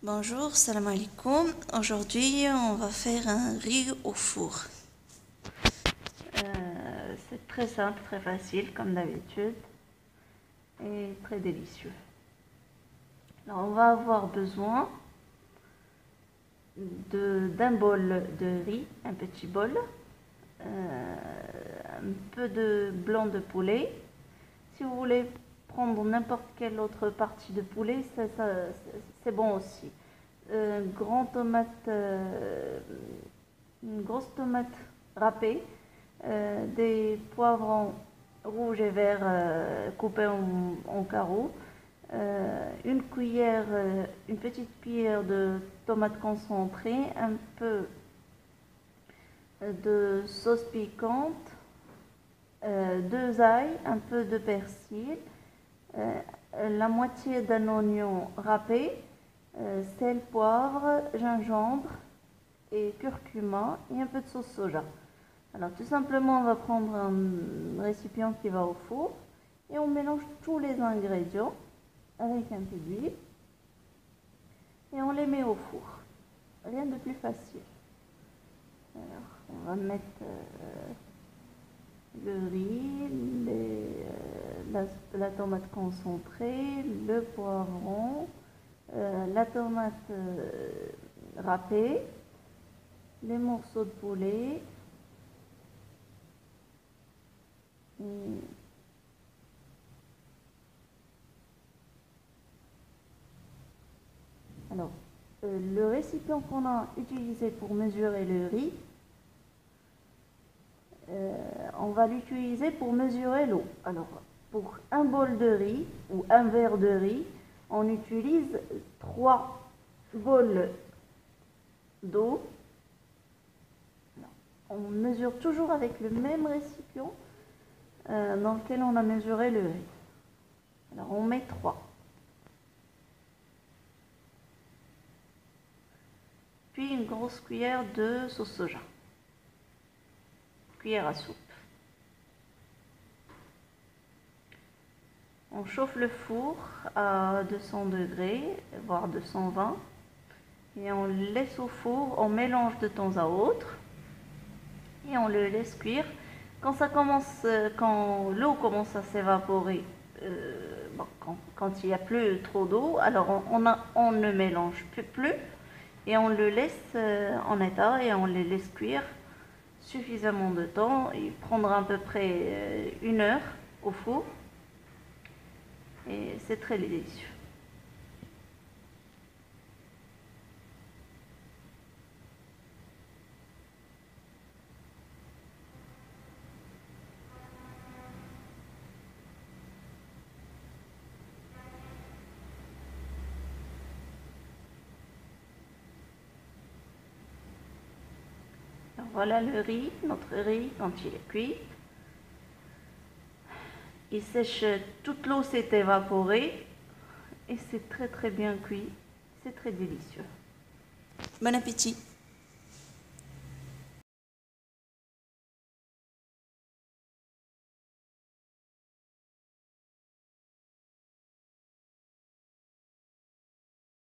Bonjour, salam alaikum. Aujourd'hui, on va faire un riz au four. C'est très simple, très facile, comme d'habitude, et très délicieux. Alors, on va avoir besoin d'un bol de riz, un petit bol, un peu de blanc de poulet. Si vous voulez prendre n'importe quelle autre partie de poulet, c'est bon aussi. Une grosse tomate râpée, des poivrons rouges et verts coupés en carreaux, une petite cuillère de tomate concentrée, un peu de sauce piquante, 2 ailes, un peu de persil, la moitié d'un oignon râpé, sel, poivre, gingembre et curcuma et un peu de sauce soja. Alors tout simplement, on va prendre un récipient qui va au four et on mélange tous les ingrédients avec un peu d'huile et on les met au four. Rien de plus facile. Alors on va mettre le riz, la tomate concentrée, le poivron, la tomate râpée, les morceaux de poulet, alors le récipient qu'on a utilisé pour mesurer le riz, on va l'utiliser pour mesurer l'eau. Alors pour un bol de riz ou un verre de riz, on utilise 3 bols d'eau. On mesure toujours avec le même récipient dans lequel on a mesuré le riz. Alors on met 3. Puis une grosse cuillère de sauce soja. Cuillère à soupe. On chauffe le four à 200 degrés, voire 220. Et on le laisse au four, on mélange de temps à autre. Et on le laisse cuire. Quand l'eau commence à s'évaporer, quand il n'y a plus trop d'eau, alors on ne mélange plus et on le laisse en état et on les laisse cuire suffisamment de temps. Il prendra à peu près 1 heure au four et c'est très délicieux. Alors voilà le riz, notre riz quand il est cuit. Il sèche, toute l'eau s'est évaporée et c'est très bien cuit, c'est très délicieux. Bon appétit!